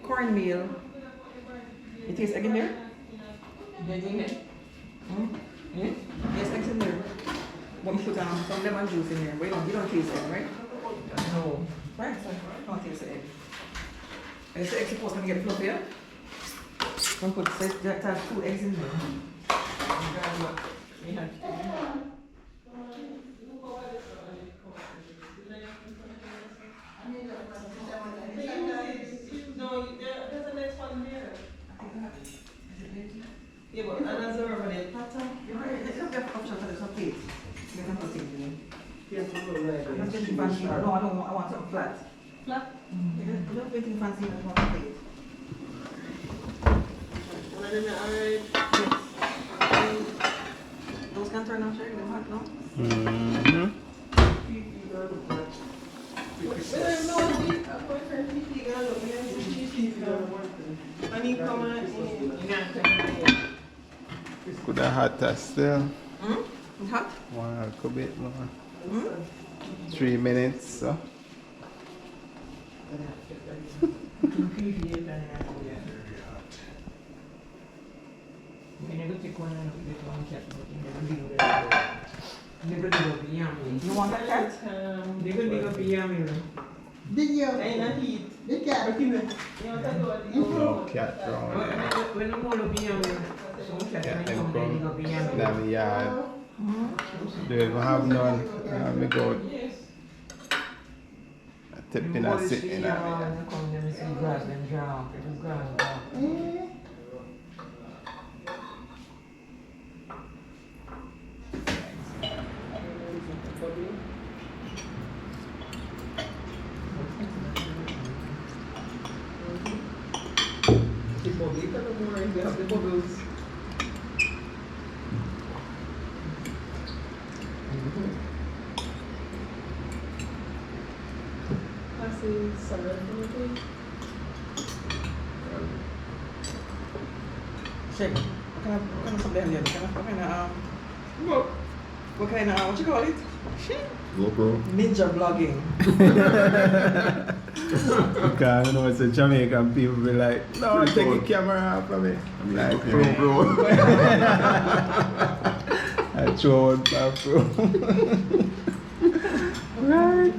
Cornmeal. It tastes egg in there? Egg in there? Yeah? Yes, eggs in there. But we put some lemon juice in there. But you don't taste egg, right? No. Right, so you don't taste the egg. And is the egg supposed to get fluffier? Don't put that has 2 eggs in there. No, there's a next one there. Yeah, but another over there. It's not that option, but it's not taste. You can put it in. Yes, I'm not getting fancy. No, I want something flat. flat. I'm not getting fancy, I want to plate. Alright. Those can turn out sure, they're hot, no? Mm-hmm. Could have hot that still. It's hot? One a bit more. 3 minutes, so. You want that cat? Did you? The cat. No cat around. Cat them come down the yard. They don't have none. Me go tip in and sit in there. Shake. What kind of something here? What kind of, what you call it? GoPro. Ninja vlogging. Because you know it's a Jamaican people be like, no, take your camera off of me. I'm like, bro. I throw one back, bro. Right.